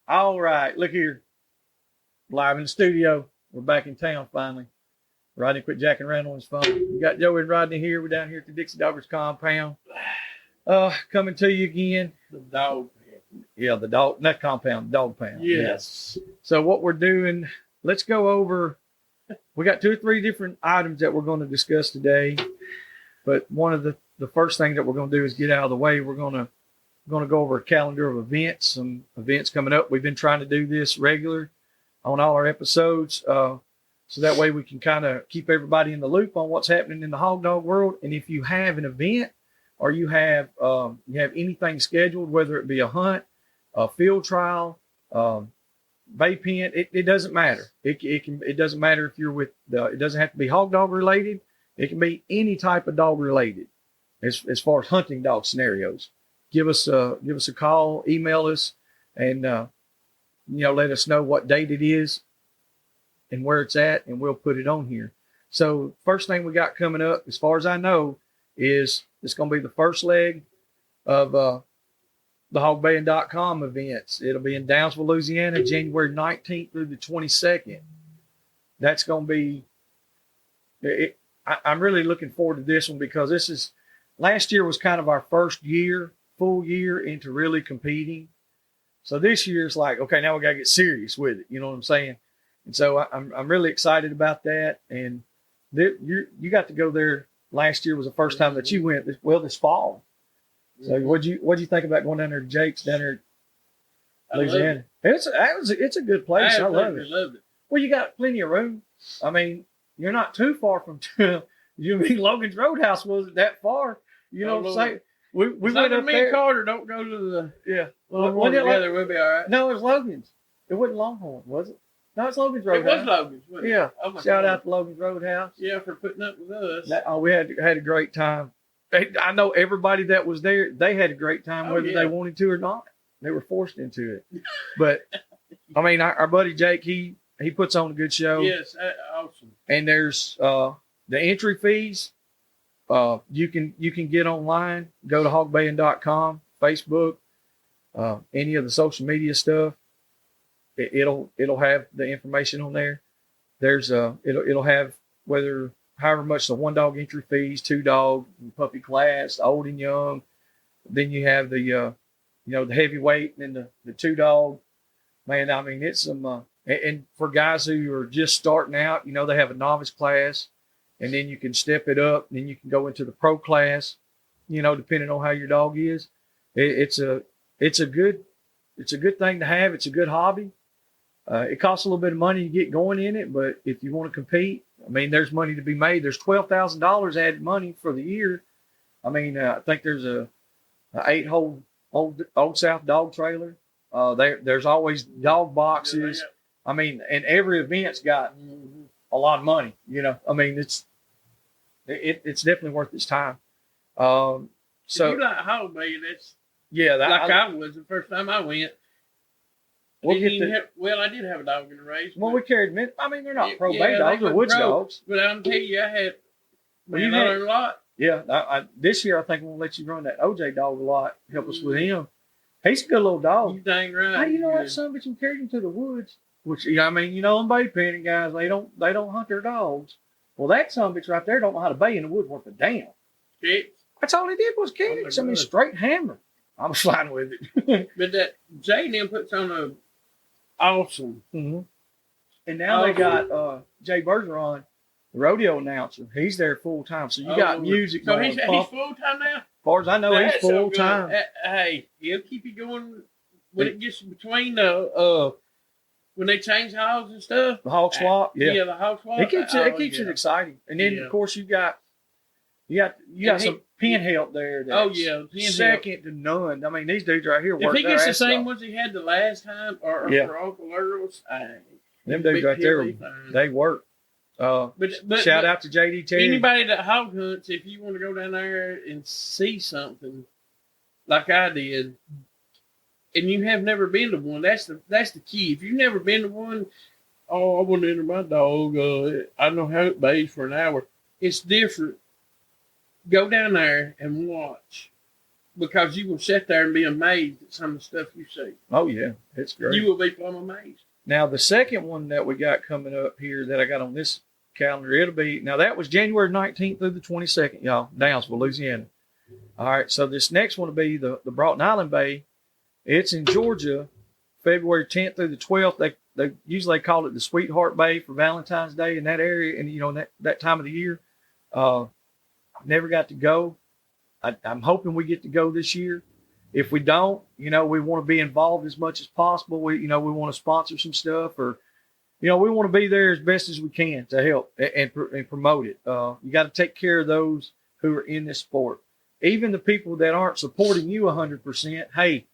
All right, look here. Live in the studio. We're back in town finally. Rodney quit jacking around on his phone. We got Joey and Rodney here. We're down here at the Dixie Doggers compound. Coming to you again. The dog pound. Yeah, the dog, not compound, dog pound. Yes. So what we're doing, let's go over, we got 2 or 3 different items that we're going to discuss today. But one of the first thing that we're going to do is get out of the way. We're going to go over a calendar of events, some events coming up. We've been trying to do this regular on all our episodes. So that way we can kind of keep everybody in the loop on what's happening in the hog dog world. And if you have an event or you have anything scheduled, whether it be a hunt, a field trial, bay pen, it doesn't matter. It doesn't matter if you're with it doesn't have to be hog dog related. It can be any type of dog related as far as hunting dog scenarios. Give us a call, email us, and let us know what date it is and where it's at, and we'll put it on here. So first thing we got coming up, as far as I know, is it's going to be the first leg of the hogbaying.com events. It'll be in Downsville, Louisiana, January 19th through the 22nd. That's going to be, I'm really looking forward to this one because last year was kind of our first full year into really competing. So this year's like, okay, now we got to get serious with it. You know what I'm saying? And so I'm really excited about that. And you got to go there. Last year was the first time that you went. This fall. So what'd you think about going down there to Jake's down there in Louisiana? It's a good place. I love it. Well, you got plenty of room. I mean, you're not too far from. You mean Logan's Roadhouse wasn't that far? You know what I'm saying? We went up me there. and Carter don't go to the Well, together. We'll be all right. No, it was Logan's. It wasn't Longhorn, was it? No, it's Logan's Roadhouse. It was Logan's. Yeah. Oh Shout out to Logan's Roadhouse. Yeah, for putting up with us. We had a great time. I know everybody that was there. They had a great time, whether they wanted to or not. They were forced into it. But I mean, our buddy Jake, he puts on a good show. Yes, awesome. And there's the entry fees. You can get online. Go to hogbaying.com, Facebook, any of the social media stuff. It'll have the information on there. There's it'll have however much the 1 dog entry fees, 2 dog, puppy class, old and young. Then you have the the heavyweight and then the 2 dog. Man, I mean it's some and for guys who are just starting out, they have a novice class, and then you can step it up, and then you can go into the pro class. Depending on how your dog is, it's a good thing to have. It's a good hobby. It costs a little bit of money to get going in it, but if you want to compete, I mean, there's money to be made. There's $12,000 added money for the year. I mean, I think there's a 8-hole Old South dog trailer. There's always dog boxes. I mean, and every event's got a lot of money. I mean, it's definitely worth its time. So if you like hog baying, that's I was the first time I went. I did have a dog in the race. Well, we carried men. I mean, they're not pro bay dogs; they're woods dogs. But I'm telling you, I learned a lot. Yeah, this year I think we'll let you run that OJ dog a lot. Help us with him. He's a good little dog. You dang right. Hey, you know what? Some bitch and carried him to the woods. Which I mean, them bay penning guys, they don't hunt their dogs. Well, that son of a bitch right there don't know how to bay in the woods worth a damn. Kicks. That's all he did was kicks. I mean, straight hammer. I'm fine with it. But that Jay then puts on a awesome. Mm-hmm. And now they got Jay Bergeron, the rodeo announcer. He's there full time. So you got music. So he's full time now? As far as I know, he's full time. Hey, he'll keep you going when it gets between when they change hogs and stuff. The hog swap. Yeah, the hog swap. It keeps it exciting. And then of course you got some pen help there. That's second to none. I mean, these dudes right here work. If he gets the same ones he had the last time, or for Uncle Earl's, them dudes right there, they work. But shout out to JD Terry. Anybody that hog hunts, if you want to go down there and see something like I did, and you have never been to one, that's the key. If you've never been to one, I want to enter my dog. I know how it bays for an hour. It's different. Go down there and watch because you will sit there and be amazed at some of the stuff you see. Oh yeah, it's great. You will be plumb amazed. Now the second one that we got coming up here that I got on this calendar, it'll be now that was January 19th through the 22nd, y'all, Downsville, Louisiana. All right, so this next one will be the Broughton Island Bay. It's in Georgia, February 10th through the 12th. They usually call it the Sweetheart Bay for Valentine's Day in that area, and you know that time of the year. Never got to go. I'm hoping we get to go this year. If we don't, you know, we want to be involved as much as possible. We want to sponsor some stuff, or we want to be there as best as we can to help and promote it. You got to take care of those who are in this sport. Even the people that aren't supporting you 100%, hey,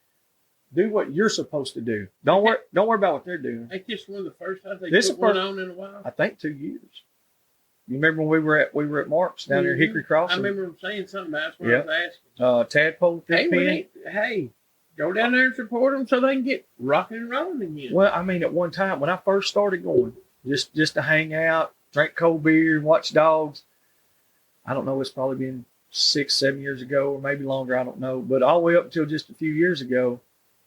do what you're supposed to do. Don't worry about what they're doing. I think this one of the first times they This put one on in a while. I think 2 years. You remember when we were at Marc's down there at Hickory Crossing? I remember them saying something about it. That's what I was asking. Tadpole pin. Hey, go down there and support them so they can get rocking and rolling again. Well, I mean, at one time when I first started going, just to hang out, drink cold beer, and watch dogs. I don't know. It's probably been 6-7 years ago, or maybe longer. I don't know. But all the way up until just a few years ago,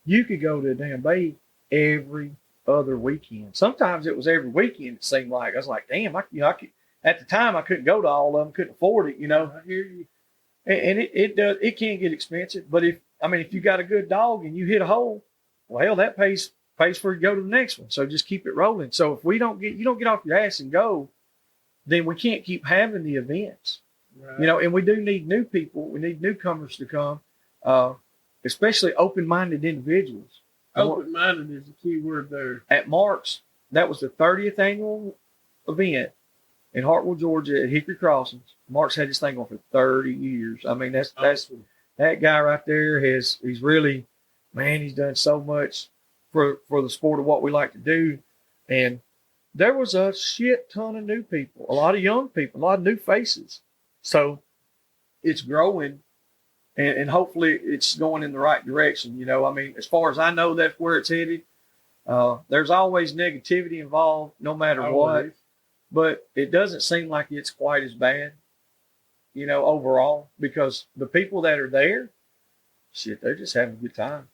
you could go to a damn bay every other weekend. Sometimes it was every weekend. It seemed like I was like, damn, I could. At the time, I couldn't go to all of them, couldn't afford it, I hear you. And it can get expensive. But if you got a good dog and you hit a hole, well, hell, that pays for you to go to the next one. So just keep it rolling. So if you don't get off your ass and go, then we can't keep having the events. Right. And we do need new people. We need newcomers to come, especially open-minded individuals. Open-minded is the key word there. At Marc's, that was the 30th annual event in Hartwell, Georgia, at Hickory Crossings. Marc's had this thing going for 30 years. I mean, that's Awesome. that guy right there he's really, man, he's done so much for the sport of what we like to do. And there was a shit ton of new people, a lot of young people, a lot of new faces. So it's growing, and hopefully it's going in the right direction. I mean, as far as I know, that's where it's headed. There's always negativity involved, no matter what. But it doesn't seem like it's quite as bad, overall, because the people that are there, shit, they're just having a good time.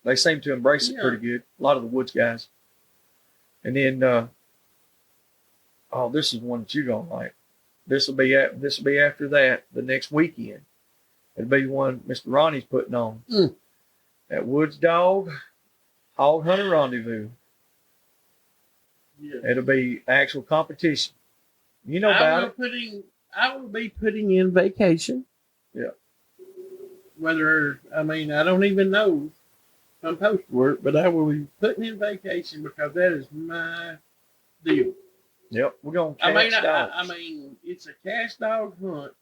They seem to embrace it pretty good. A lot of the woods guys. And then, this is one that you're gonna like. This will be after that, the next weekend. It'll be one Mr. Ronnie's putting on at Woods Dog Hog Hunter Rendezvous. Yeah. It'll be actual competition. You know about it. I will be putting in vacation. Yeah. I don't even know if I'm supposed to work, but I will be putting in vacation because that is my deal. Yep, we're going to catch dogs. It's a cast dog hunt.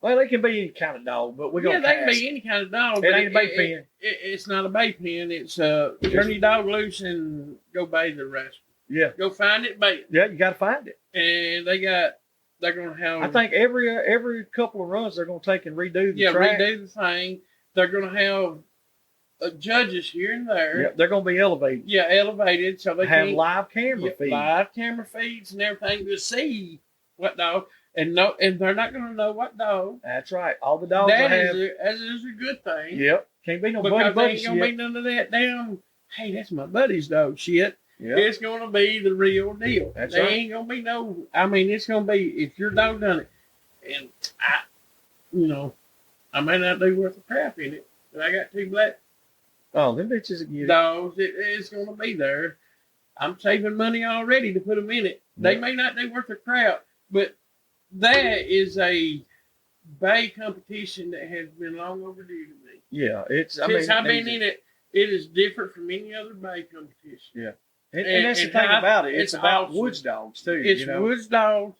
Well, they can be any kind of dog, but we're going to they can be any kind of dog. It ain't a bay pen. It's not a bay pen. It's turn your dog loose and go bathe the rest. Yeah. Go find it, bait. Yeah, you got to find it. And they're going to have. I think every couple of runs they're going to take and redo the track. Redo the thing. They're going to have judges here and there. Yeah, they're going to be elevated. Yeah, elevated so they have can live camera feeds. Live camera feeds and everything to see what dog and they're not going to know what dog. That's right. All the dogs that have. is a good thing. Yep. Can't be no because buddy ain't going to be none of that damn. Hey, that's my buddy's dog. Shit. Yep. It's going to be the real deal. That's there right. ain't going to be no. It's going to be if your dog done it, and I may not do worth a crap in it, but I got 2 black. Oh, them bitches will get dogs. It's going to be there. I'm saving money already to put them in it. They may not do worth a crap, but that is a bay competition that has been long overdue to me. Yeah, it's. Since I've been in it, it is different from any other bay competition. Yeah, and that's the thing about it. It's about awesome. Woods dogs too. It's woods dogs.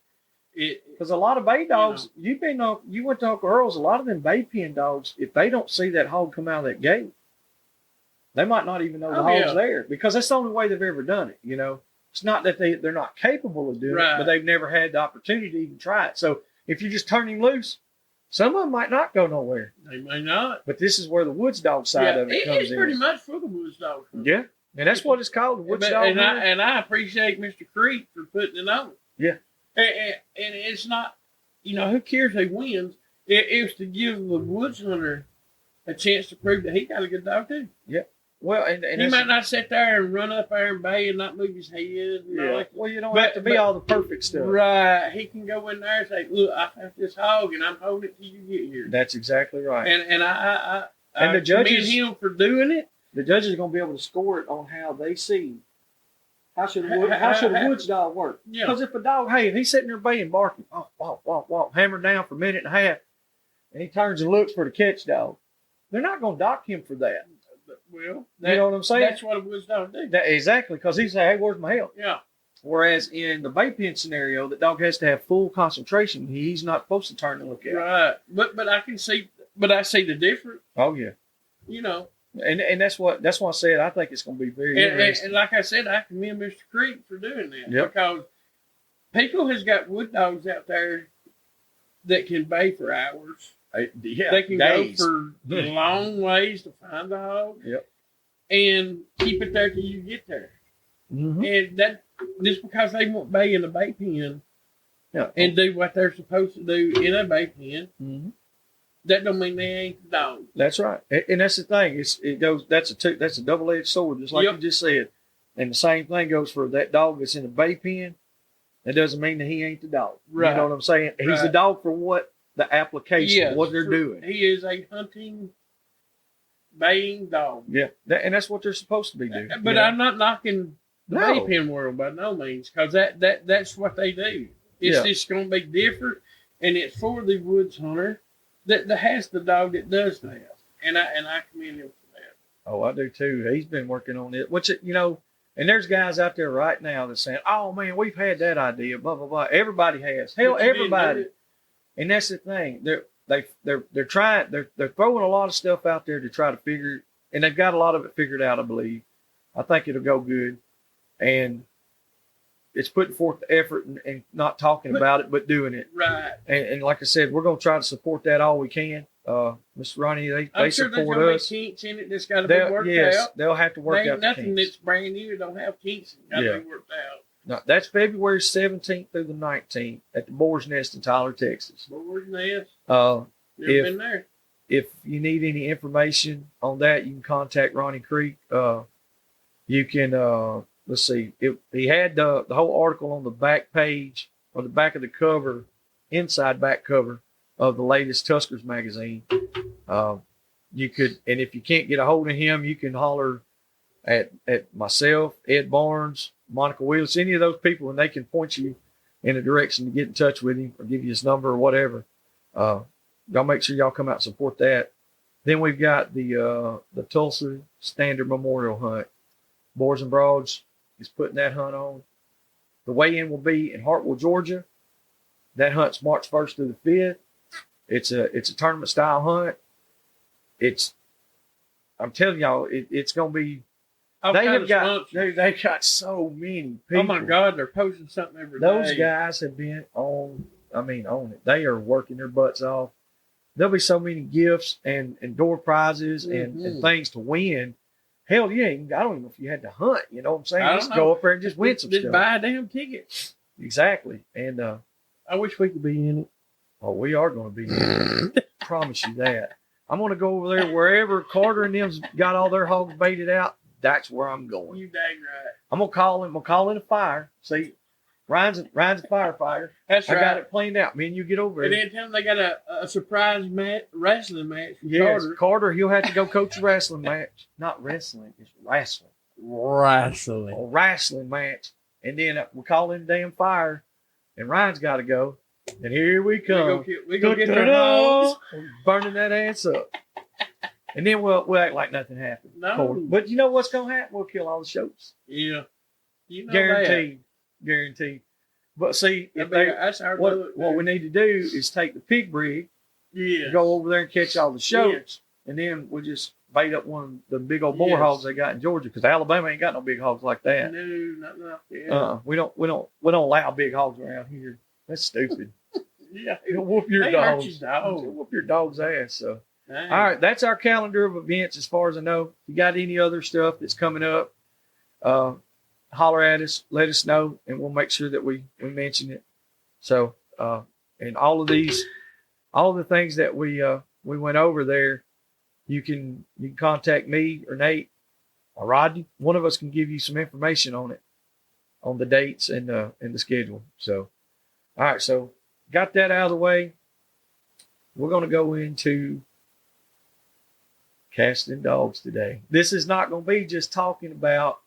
Because a lot of bay dogs, you went to Uncle Earl's. A lot of them bay pen dogs, if they don't see that hog come out of that gate, they might not even know the hog's there because that's the only way they've ever done it. It's not that they're not capable of doing it, but they've never had the opportunity to even try it. So if you just turn him loose, some of them might not go nowhere. They may not. But this is where the woods dog side of it comes in. It's pretty much for the woods dog. Yeah, and that's what it's called, the woods dog. And I appreciate Mr. Creek for putting it on. Yeah. And it's not, who cares who wins? It was to give the woods hunter a chance to prove that he got a good dog too. Well, and He might not sit there and run up there and bay and not move his head. Yeah. Well, you don't have to be all the perfect stuff. Right. He can go in there and say, "Look, I have this hog and I'm holding it till you get here." That's exactly right. And I the judges, commend him for doing it. The judges are going to be able to score it on how they see. How should a woods dog work? Yeah. Because if a dog, hey, if he's sitting there baying, barking, walk, hammered down for a minute and a half, and he turns and looks for the catch dog, they're not going to dock him for that. Well, you know what I'm saying? That's what a woods dog do. Exactly, because he say, "Hey, where's my help?" Yeah. Whereas in the bay pen scenario, the dog has to have full concentration. He's not supposed to turn and look at. Right. But I can see. But I see the difference. Oh yeah. You know. And that's why I said I think it's going to be very interesting. And like I said, I commend Mr. Creek for doing that. Yep. Because people has got wood dogs out there that can bay for hours. Yeah, they can days. go for long ways to find the hog. Yep. And keep it there till you get there. Mm-hmm. And that just because they won't bay in a bay pen, yeah, and do what they're supposed to do in a bay pen, mm-hmm. that don't mean they ain't the dog. That's right, and that's the thing. That's a double-edged sword, just like you just said. And the same thing goes for that dog that's in a bay pen. That doesn't mean that he ain't the dog. Right. You know what I'm saying? He's the dog for what the application, what they're doing. He is a hunting, baying dog. Yeah, and that's what they're supposed to be doing. But I'm not knocking the bay pen world by no means, because that's what they do. It's just going to be different, and it's for the woods hunter that has the dog that does that, and I commend him for that. Oh, I do too. He's been working on it. Which and there's guys out there right now that's saying, "Oh man, we've had that idea." Blah blah blah. Everybody has. Hell, everybody. And that's the thing. They're trying. They're throwing a lot of stuff out there to try to figure, and they've got a lot of it figured out. I believe. I think it'll go good, and it's putting forth the effort and not talking about it, but doing it. Right. And like I said, we're going to try to support that all we can. Mr. Ronnie, they I'm sure support there's us. Be kinks in it that's got to be worked out. They'll have to work out. There ain't nothing kinks. that's brand new that don't have kinks. Got to be worked out. No, that's February 17th through the 19th at the Boars Nest in Tyler, Texas. Boars Nest. Never been there. If you need any information on that, you can contact Ronnie Creek. You can let's see. He had the whole article on the back page or the back of the cover, inside back cover of the latest Tuskers magazine. You could, and if you can't get a hold of him, you can holler at myself, Ed Barnes, Monica Willis, any of those people, and they can point you in a direction to get in touch with him or give you his number or whatever. Y'all make sure y'all come out and support that. Then we've got the Tulsa Standard Memorial Hunt. Boars N Broads is putting that hunt on. The weigh-in will be in Hartwell, Georgia. That hunt's March 1st through the 5th. It's a tournament style hunt. I'm telling y'all, it's going to be. They got so many people. Oh my God, they're posting something every day. Those guys have been on it. They are working their butts off. There'll be so many gifts and door prizes and things to win. Hell yeah, I don't even know if you had to hunt. You know what I'm saying? Just go up there and just win some stuff. Just buy a damn ticket. Exactly. And I wish we could be in it. Oh, we are going to be in it. Promise you that. I'm going to go over there wherever Carter and them's got all their hogs baited out. That's where I'm going. You dang right. I'm gonna call him. I'm gonna call in a fire. See, Ryan's a firefighter. That's right. I got it planned out. Me and you get over there. it. And then tell them they got a surprise wrestling match. Yes, Carter. He'll have to go coach a wrestling match. Not wrestling. It's wrestling. Wrestling. A wrestling match. And then we call in the damn fire, and Ryan's got to go. And here we come. We go get their hogs. Burning that ass up. And then we'll act like nothing happened. No. But you know what's going to happen? We'll kill all the shows. Yeah. You know Guaranteed. That. Guaranteed. But see, that's our what we need to do is take the pig brig, go over there and catch all the shows, and then we'll just bait up one of the big old boar hogs they got in Georgia, because Alabama ain't got no big hogs like that. No, not like that. We don't allow big hogs around here. That's stupid. It'll whoop your dogs. It'll whoop your dog's ass. So. Dang. All right, that's our calendar of events as far as I know. If you got any other stuff that's coming up, holler at us, let us know, and we'll make sure that we mention it. So, and all of these all the things that we went over there, you can contact me or Nate or Rodney. One of us can give you some information on it, on the dates and the schedule. So, all right. So got that out of the way. We're going to go into casting dogs today. This is not going to be just talking about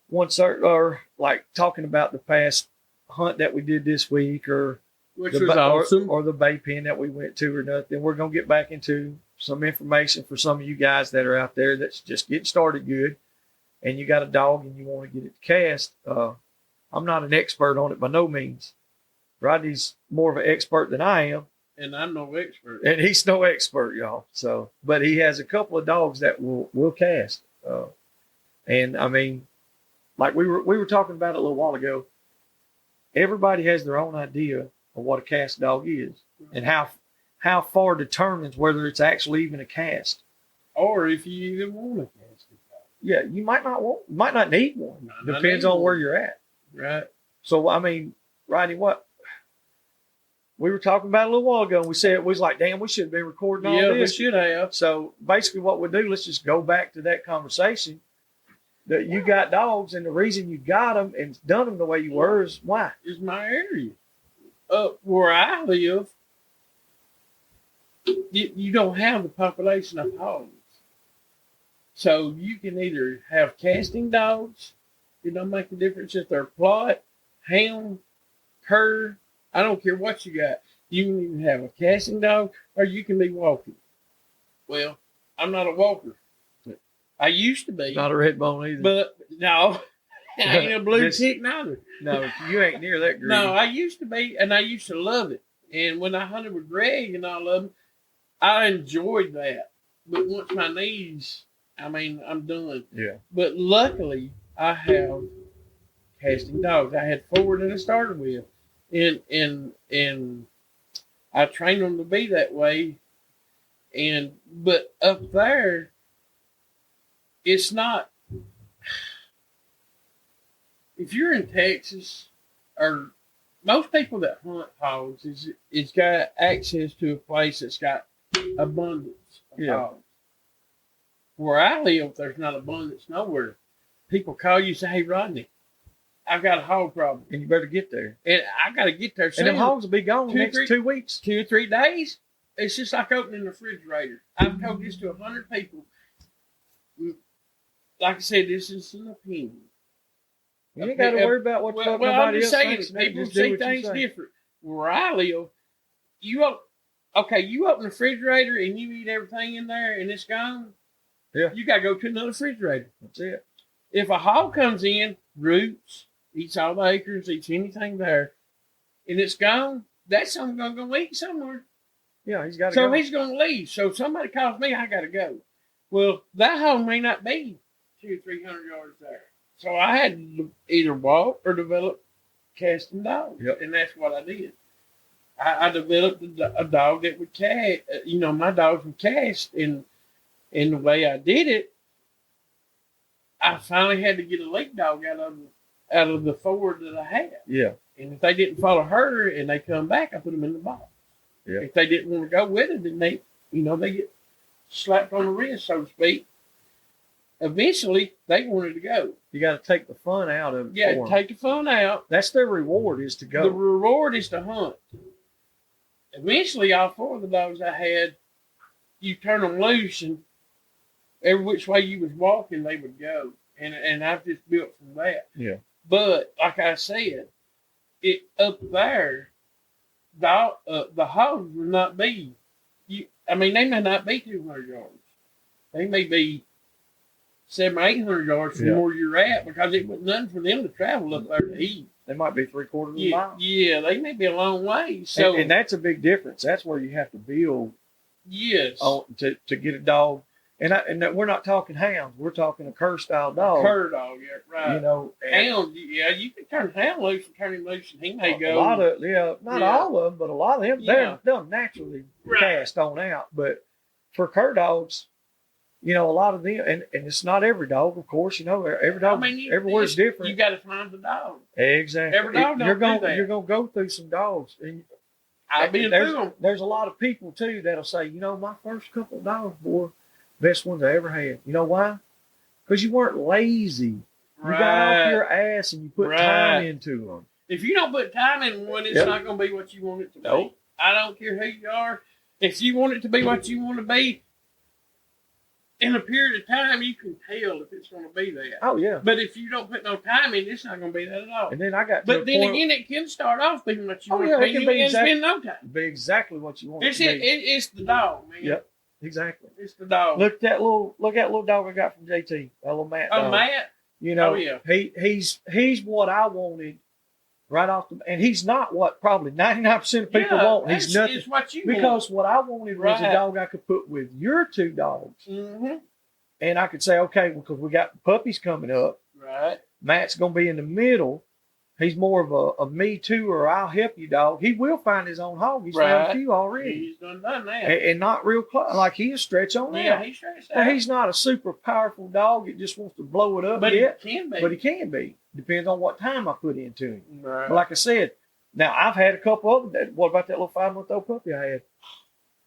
one certain, or like talking about the past hunt that we did this week, or which was awesome, or the bay pen that we went to, or nothing. We're going to get back into some information for some of you guys that are out there that's just getting started good, and you got a dog and you want to get it cast. I'm not an expert on it by no means. Rodney's more of an expert than I am. And I'm no expert. And he's no expert, y'all. So, but he has a couple of dogs that will cast. And I mean, like we were talking about it a little while ago. Everybody has their own idea of what a cast dog is, and how far determines whether it's actually even a cast, or if you even want a cast dog. Yeah, you might not need one. Depends on where you're at. Right. So I mean, Rodney, what? We were talking about it a little while ago, and we said, we was like, damn, we should have been recording all this. Yeah, we should have. So basically what we do, let's just go back to that conversation that you got dogs, and the reason you got them and done them the way you were is why? It's my area. Where I live, you don't have the population of hogs. So you can either have casting dogs. It don't make a difference if they're plot, hound, cur. I don't care what you got. You can even have a casting dog, or you can be walking. Well, I'm not a walker. I used to be. Not a red bone either. But no, I ain't a blue tick neither. No, you ain't near that greedy. No, I used to be, and I used to love it. And when I hunted with Greg and all of them, I enjoyed that. But once my knees, I mean, I'm done. Yeah. But luckily, I have casting dogs. I had 4 that I started with. And I trained them to be that way. But up there, it's not. If you're in Texas, or most people that hunt hogs, it's got access to a place that's got abundance of hogs. Where I live, there's not abundance nowhere. People call you and say, "Hey, Rodney, I've got a hog problem." And you better get there. And I got to get there soon. And them hogs will be gone in the next 2 weeks. 2 or 3 days. It's just like opening the refrigerator. I've told this to 100 people. Like I said, this is an opinion. You ain't got to worry about what I'm just saying, people see things different. Where I live, you open the refrigerator and you eat everything in there and it's gone. Yeah. You got to go to another refrigerator. That's it. If a hog comes in, roots, eats all the acorns, eats anything there, and it's gone, that's something going to go eat somewhere. Yeah, he's got to go. So he's going to leave. So if somebody calls me, I got to go. Well, that hog may not be 200 or 300 yards there. So I had to either walk or develop casting dogs. Yep. And that's what I did. I developed a dog that would cast. My dogs would cast. And the way I did it, I finally had to get a lake dog out of the 4 that I had. Yeah. And if they didn't follow her and they come back, I put them in the box. Yeah. If they didn't want to go with it, then they get slapped on the wrist, so to speak. Eventually, they wanted to go. You got to take the fun out of it. Yeah, take the fun out. That's their reward, is to go. The reward is to hunt. Eventually, all 4 of the dogs I had, you turn them loose, and every which way you was walking, they would go. And I've just built from that. Yeah. But like I said, it up there, the hogs would not be. They may not be 200 yards. They may be 700 or 800 yards from where you're at, because it was nothing for them to travel up there to eat. They might be 3/4 of a mile. Yeah, they may be a long way. So and that's a big difference. That's where you have to build. Yes. To get a dog. And we're not talking hounds. We're talking a cur style dog. Cur dog, yeah, right. Hound, you can turn hound loose and turn him loose, and he may go. A lot of not all of them, but a lot of them, they're naturally right. cast on out. But for cur dogs, a lot of them, and it's not every dog, of course. Every dog, everywhere's different. You got to find the dog. Exactly. Every dog you're gonna go through some dogs, and I've been through them. There's a lot of people too that'll say, my first couple of dogs, boy, best ones I ever had. You know why? Because you weren't lazy. You got off your ass and you put time into them. If you don't put time in one, it's not going to be what you want it to be. I don't care who you are. If you want it to be what you want to be, in a period of time, you can tell if it's going to be that. Oh, yeah. But if you don't put no time in, it's not going to be that at all. And then I got But then again, it can start off being what you want it to be. can You be ain't spend no time. Be exactly what you want It's it to be. It's the dog, man. Yep, exactly. It's the dog. Look at that little dog I got from JT, that little Matt dog. Oh, Matt? He's what I wanted right off the, and he's not what probably 99% of people want. He's nothing. It's what you because want. what I wanted was a dog I could put with your two dogs. Mm-hmm. And I could say, okay, because we got puppies coming up. Right. Matt's going to be in the middle. He's more of a me too or I'll help you dog. He will find his own hog. He's found a few already. He's done that. And not real close. Like he'll stretch on that. Yeah, he's stretched out. Now, he's not a super powerful dog. It just wants to blow it up. But yet. he can be. But he can be. Depends on what time I put into him. Right. But like I said, now I've had a couple of them. What about that little 5-month-old puppy I had?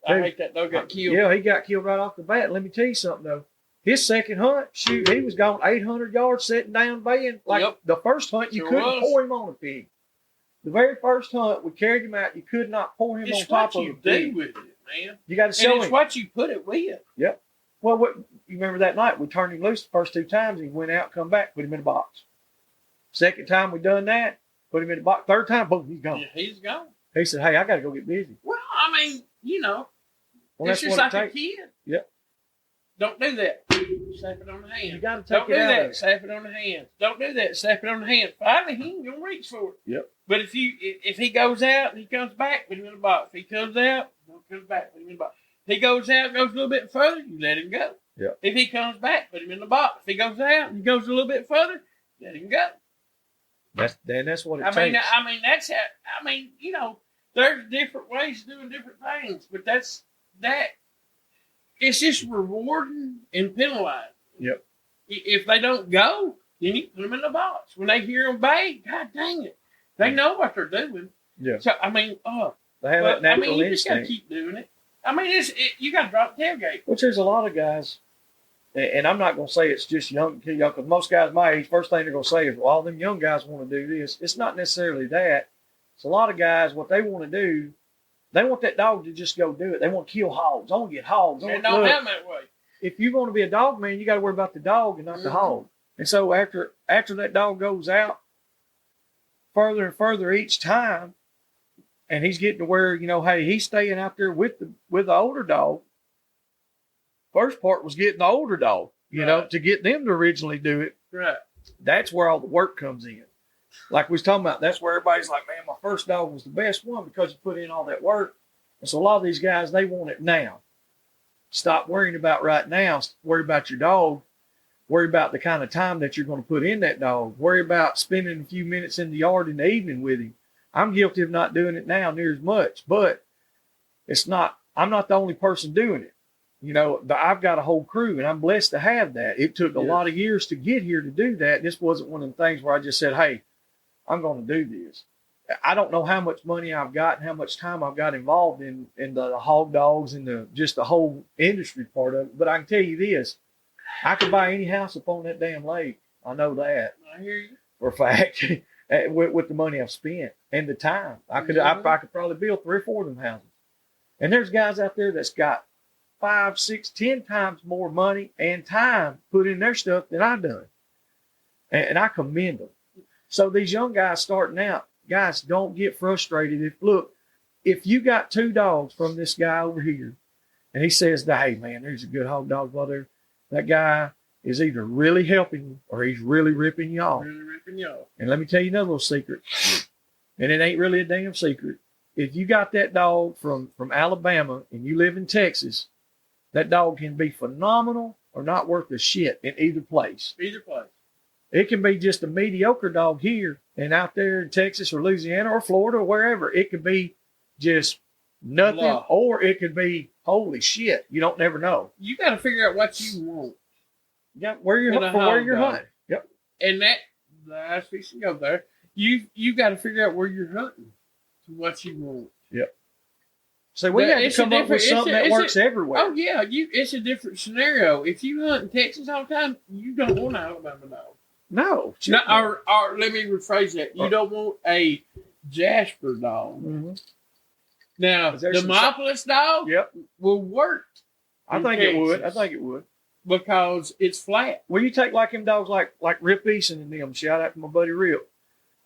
I hate that dog got killed. Yeah, he got killed right off the bat. Let me tell you something though. His second hunt, shoot, he was gone 800 yards, sitting down, baying. Like the first hunt, you couldn't pour him on a pig. The very first hunt, we carried him out. You could not pour him on top of a pig. It's what you do with it, man. You got to show him. It's what you put it with. Yep. Well, you remember that night we turned him loose the first 2 times. He went out, come back, put him in a box. Second time we done that, put him in a box. Third time, boom, he's gone. Yeah, he's gone. He said, "Hey, I got to go get busy." Well, I mean, well, it's just like a kid. Yep. Don't do that. Slap it on the hand. You got to take Don't it do out. that. Slap it on the hand. Don't do that. Slap it on the hand. Finally, he ain't gonna reach for it. Yep. But if he goes out and he comes back, put him in a box. If he comes out, comes back, put him in a box. If he goes out, goes a little bit further, you let him go. Yep. If he comes back, put him in the box. If he goes out and goes a little bit further, let him go. That's what it takes. I mean, that's how. I mean, there's different ways of doing different things, but that's that. It's just rewarding and penalizing. Yep. If they don't go, then you put them in the box. When they hear them bay, God dang it, they know what they're doing. Yeah. So I mean, they have that natural you just got to instinct. keep doing it. I mean, you got to drop the tailgate. Which there's a lot of guys, and I'm not going to say it's just young, because most guys my age, first thing they're going to say is, well, all them young guys want to do this. It's not necessarily that. It's a lot of guys, what they want to do, they want that dog to just go do it. They want to kill hogs. I want to get hogs. It don't happen that way. If you're going to be a dog man, you got to worry about the dog and not the hog. And so after that dog goes out further and further each time, and he's getting to where, hey, he's staying out there with the older dog. First part was getting the older dog, to get them to originally do it. Right. That's where all the work comes in. Like we was talking about, that's where everybody's like, man, my first dog was the best one because you put in all that work. And so a lot of these guys, they want it now. Stop worrying about right now. Worry about your dog. Worry about the kind of time that you're going to put in that dog. Worry about spending a few minutes in the yard in the evening with him. I'm guilty of not doing it now near as much, but I'm not the only person doing it. I've got a whole crew, and I'm blessed to have that. It took a lot of years to get here to do that. This wasn't one of the things where I just said, hey, I'm going to do this. I don't know how much money I've got and how much time I've got involved in the hog dogs and just the whole industry part of it. But I can tell you this, I could buy any house up on that damn lake. I know that. I hear you. For a fact, with the money I've spent and the time. I could probably build 3 or 4 of them houses. And there's guys out there that's got 5, 6, 10 times more money and time put in their stuff than I've done. And I commend them. So these young guys starting out, guys, don't get frustrated. If you got 2 dogs from this guy over here, and he says, hey, man, there's a good hog dog over there, that guy is either really helping you or he's really ripping you off. And let me tell you another little secret, and it ain't really a damn secret. If you got that dog from Alabama and you live in Texas, that dog can be phenomenal or not worth a shit in either place. Either place. It can be just a mediocre dog here, and out there in Texas or Louisiana or Florida or wherever, it could be just nothing, or it could be holy shit. You don't never know. You got to figure out what you want. Yeah, where you're hunting. Yep. And that's fixing to go there. You got to figure out where you're hunting to what you want. Yep. So we had to It's a come up with different- something that works everywhere. Oh yeah, it's a different scenario. If you hunt in Texas all the time, you don't want an Alabama dog. No. No, or let me rephrase that. You don't want a Jasper dog. Mm-hmm. Now, the Demopolis dog will work. I think it would. I think it would. Because it's flat. Well, you take like them dogs like Rip Eason and them. Shout out to my buddy Rip.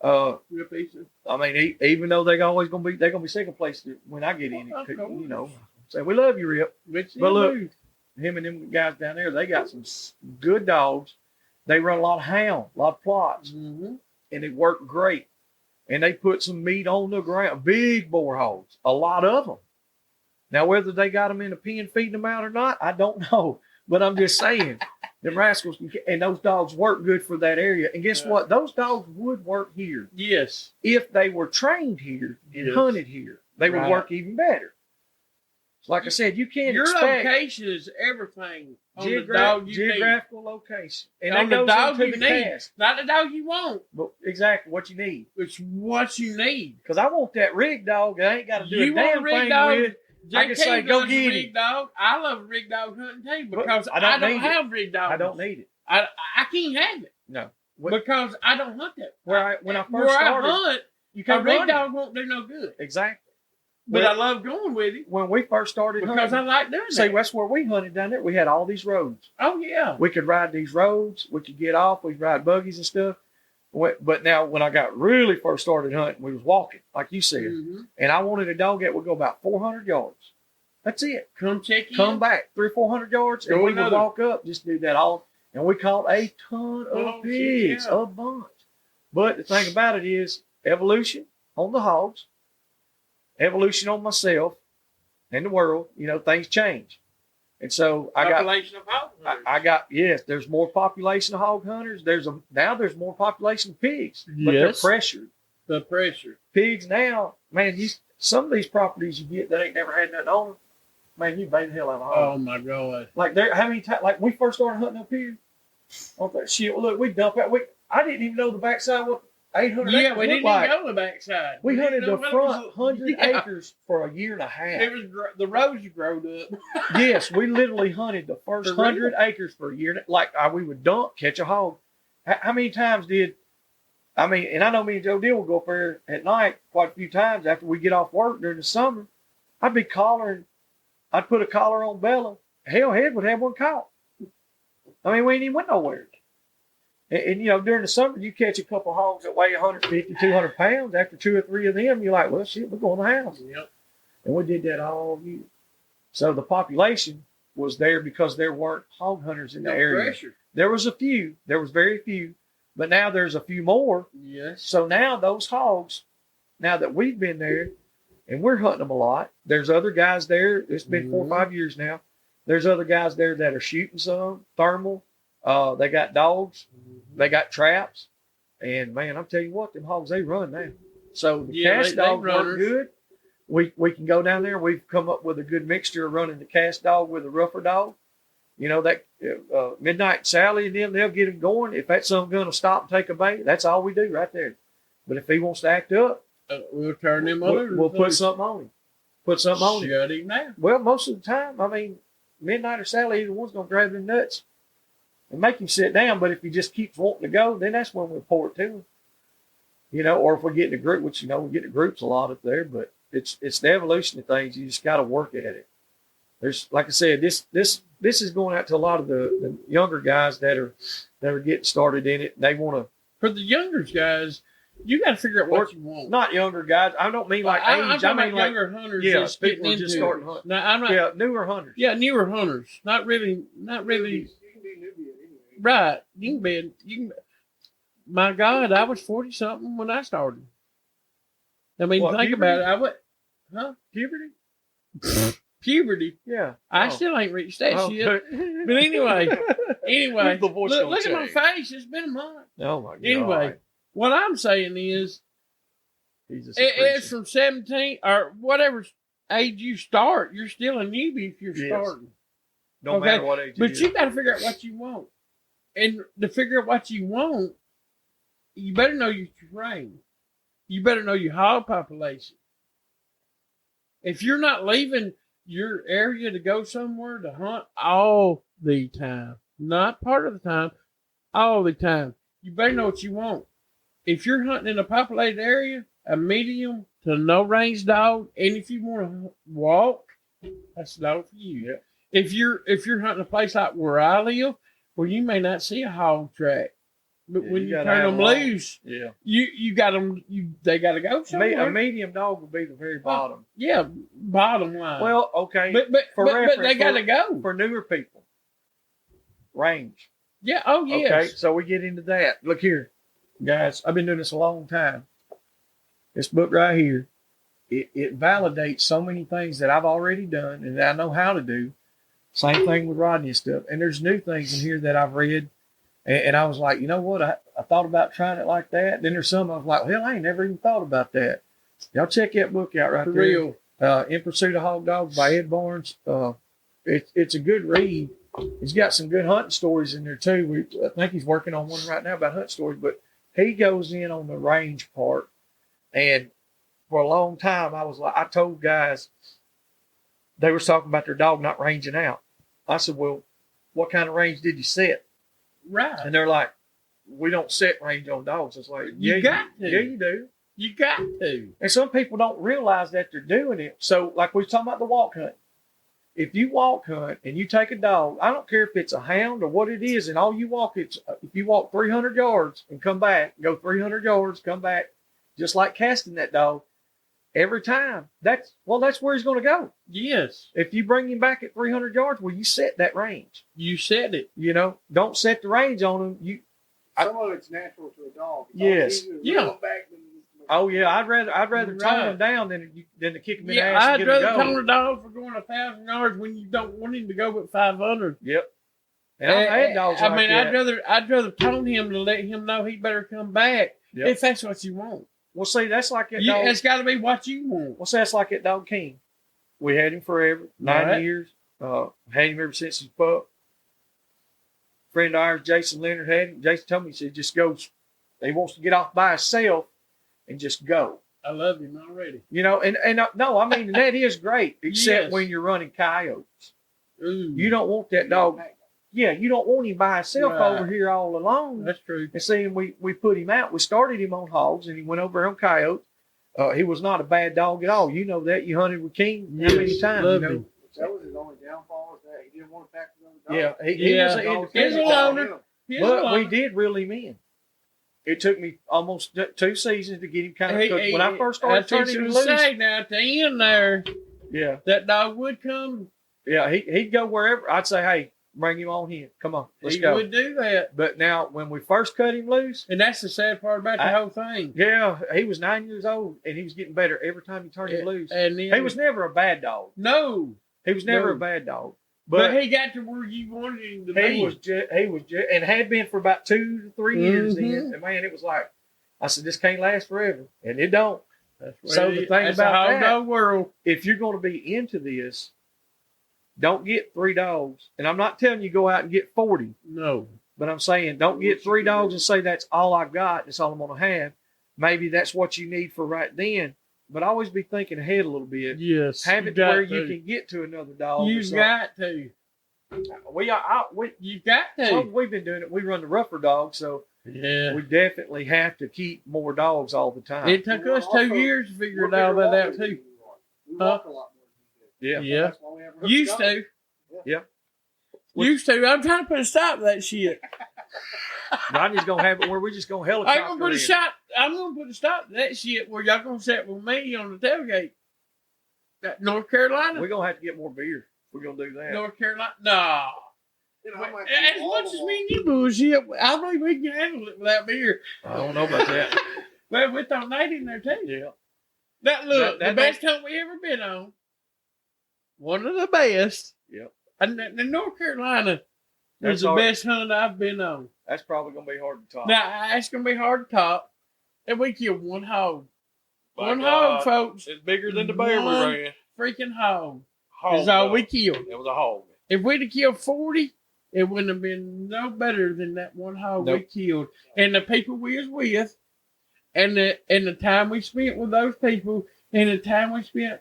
Rip Eason. I mean, even though they're gonna be second place when I get in it, you know. So we love you, Rip. But look, him and them guys down there, they got some good dogs. They run a lot of hound, a lot of plots, and it worked great. And they put some meat on the ground, big boar hogs, a lot of them. Now, whether they got them in a pen feeding them out or not, I don't know. But I'm just saying, them rascals, and those dogs work good for that area. And guess what? Those dogs would work here. Yes. If they were trained here and hunted here, they would work even better. So like I said, you can't expect... Your location is everything on the dog you geographical location. And on that the goes dog into you the need. cast. Not the dog you want. But exactly what you need. It's what you need. Because I want that rig dog that ain't got to do you a damn thing dog? with... I can say, go get it. Dog. I love rig dog hunting too because I don't have rig dogs. I don't need it. I can't have it. No. Because I don't hunt that. When I first started, I hunt, a rig dog won't do no good. Exactly. But I love going with it. When we first started because hunting, I like doing that. See, that's where we hunted down there. We had all these roads. Oh, yeah. We could ride these roads. We could get off. We'd ride buggies and stuff. But now when I got really first started hunting, we was walking, like you said. And I wanted a dog that would go about 400 yards. That's it. Come check in. Come back 300 or 400 yards, and we would walk up, just do that all. And we caught a ton of pigs, a bunch. But the thing about it is evolution on the hogs, evolution on myself and the world. You know, things change. And so population of hog hunters. There's more population of hog hunters. Now there's more population of pigs, but they're pressured. The pressure. Pigs now, man, some of these properties you get that ain't never had nothing on them, man, you bait the hell out of hogs. Oh my God! Like how many times? Like we first started hunting up here. On that shit, look, we dump out. I didn't even know the backside was 800 acres. Yeah, we didn't even go to the backside. We hunted the front 100 acres for a year and a half. It was the roads you growed up. Yes, we literally hunted the first 100 acres for a year. Like we would dump, catch a hog. How many times and I know me and Joe Deal would go up there at night quite a few times after we get off work during the summer. I'd be collaring. I'd put a collar on Bella. Hellhead would have one caught. I mean, we ain't even went nowhere. And, you know, during the summer, you catch a couple hogs that weigh 150, 200 pounds. After 2 or 3 of them, you're like, well, shit, we're going to the house. Yep. And we did that all year. So the population was there because there weren't hog hunters in the area. Pressure. There was a few. There was very few. But now there's a few more. Yes. So now those hogs, now that we've been there, and we're hunting them a lot, there's other guys there. It's been 4 or 5 years now. There's other guys there that are shooting some, thermal. They got dogs. They got traps. And, man, I'm telling you what, them hogs, they run now. So the cast dogs work good. We can go down there. We've come up with a good mixture of running the cast dog with a rougher dog. You know, that Midnight Sally and them, they'll get him going. If that son going to stop and take a bait, that's all we do right there. But if he wants to act up, we'll turn him over. We'll put something on him. Shut him down. Well, most of the time, I mean, Midnight or Sally, either one's going to grab him nuts and make him sit down. But if he just keeps wanting to go, then that's when we'll pour it to him. You know, or if we get in a group, which, you know, we get in groups a lot up there, but it's the evolution of things. You just got to work at it. There's, like I said, this is going out to a lot of the younger guys that are getting started in it. They want to. For the younger guys, you got to figure out what you want. Not younger guys. I don't mean like age. I mean like younger hunters. Yeah, just people getting just into starting hunting. No, I'm not. Yeah, newer hunters. Yeah, newer hunters. Not really. You can be newbie anyway. Right. You can be. My God, I was 40 something when I started. I mean, What, think puberty? about it. Puberty? Puberty. Yeah. I still ain't reached that shit. But anyway, The voice look gonna at my face. It's been a month. Oh my God. Anyway, what I'm saying is, Jesus, it's from 17 or whatever age you start. You're still a newbie if you're starting. No matter what age. But you got to figure out what you want, and to figure out what you want, you better know your terrain. You better know your hog population. If you're not leaving your area to go somewhere to hunt all the time, not part of the time, all the time, you better know what you want. If you're hunting in a populated area, a medium to no range dog, and if you want to walk, that's the dog for you. Yeah. If you're hunting a place like where I live, where you may not see a hog track, but Yeah, when you you gotta turn have them them all. loose, Yeah. you got them. They got to go somewhere. A medium dog will be the very bottom. Yeah, bottom line. Well, okay. but for but reference, they got to go. For newer people, range. Yeah. Oh yes. Okay, so we get into that. Look here, guys. I've been doing this a long time. This book right here, it validates so many things that I've already done and that I know how to do. Same thing with Rodney and stuff. And there's new things in here that I've read. And I was like, you know what? I thought about trying it like that. Then there's some I was like, hell, I ain't never even thought about that. Y'all check that book out right For there. real. In Pursuit of Hog Dogs by Ed Barnes. It's a good read. He's got some good hunting stories in there too. I think he's working on one right now about hunting stories, but he goes in on the range part. And for a long time, I told guys, they were talking about their dog not ranging out. I said, well, what kind of range did you set? Right. And they're like, we don't set range on dogs. It's like, You got to. Yeah, you do. You got to. And some people don't realize that they're doing it. So, like we were talking about the walk hunt. If you walk hunt and you take a dog, I don't care if it's a hound or what it is, and all you walk, if you walk 300 yards and come back, go 300 yards, come back, just like casting that dog, every time, that's where he's going to go. Yes. If you bring him back at 300 yards, well, you set that range. You said it. You know, don't set the range on him. Some of it's natural to a dog. Yes. Yeah. Oh yeah, I'd rather tone Right. him down than to kick him in the Yeah, ass and I'd get him rather going. tone a dog for going 1,000 yards when you don't want him to go but 500. Yep. And I've had dogs like that. I'd rather tone him to let him know he better come back Yep. if that's what you want. Well, see, that's like that dog. It's got to be what you want. Well, see, that's like that dog King. We had him forever, 9 Right. years. Had him ever since his pup. Friend of ours, Jason Leonard, had him. Jason told me, he said, just goes. He wants to get off by himself and just go. I love him already. You know, and no, I mean, that is great, except Yes. when you're running coyotes. Ooh, You don't want that dog. Yeah, you don't want him by himself Right. over here all alone. that's true. And see, we put him out. We started him on hogs, and he went over on coyotes. He was not a bad dog at all. You know that. You hunted with King how many Yes, times? love You know? him. That was his only downfall, is that he didn't want to pack another dog. Yeah, he Yeah. was an He's independent a dog. loner. He's But alone. we did reel him in. It took me almost 2 seasons to get him kind of Hey, cooked. When I first started that's what turning you him was loose, saying, now at the end there, yeah, that dog would come. he'd go wherever. I'd say, hey, bring him on here. Come on, let's He go. would do that. But now, when we first cut him loose, And that's the sad part about the whole thing. yeah, he was 9 years old, and he was getting better every time you turned him loose. And then, He was never a bad dog. no, He was never No. a bad dog. but he got to where you wanted him to be. He was just, and had been for about 2 to 3 years. Mhm. Then, and man, it was like, I said, this can't last forever, and it don't. That's So where the it- thing that's about the whole that- dog world. If you're going to be into this, don't get 3 dogs. And I'm not telling you go out and get 40, No, but I'm saying don't get 3 dogs and say that's all I've got. That's all I'm going to have. Maybe that's what you need for right then. But always be thinking ahead a little bit. yes, Have it to where you can get to another dog. or You've something. got to. You've got Well, to. we've been doing it. We run the rougher dogs, so Yeah. we definitely have to keep more dogs all the time. It took us 2 years to figure it all that out too. We walk a lot more than yeah. you do. Yeah. That's why we have rough Used dogs. to. Yeah. Used to. I'm trying to put a stop to that shit. Rodney's gonna have it where we're just gonna helicopter. I'm gonna put a stop to that shit where y'all gonna sit with me on the tailgate. That North Carolina. We're gonna have to get more beer. We're gonna do that. North Carolina. No. You know, I might As be much as all me and you bullshit, I believe we can handle it without beer. I don't know about that. Well, we throw Nate in there too. Yeah. That look, That the best hunt we ever been on. One of the best. Yep. And the North Carolina That's was the hard. best hunt I've been on. That's probably gonna be hard to top. Now it's gonna be hard to top. And we killed one hog. By One God, hog, folks. It's bigger than the bear One- we ran. Freaking hog. Hog, Is all though. we killed. It was a hog. If we'd have killed 40, it wouldn't have been no better than that one hog we Nope. killed. And the people we was with, and the time we spent with those people, and the time we spent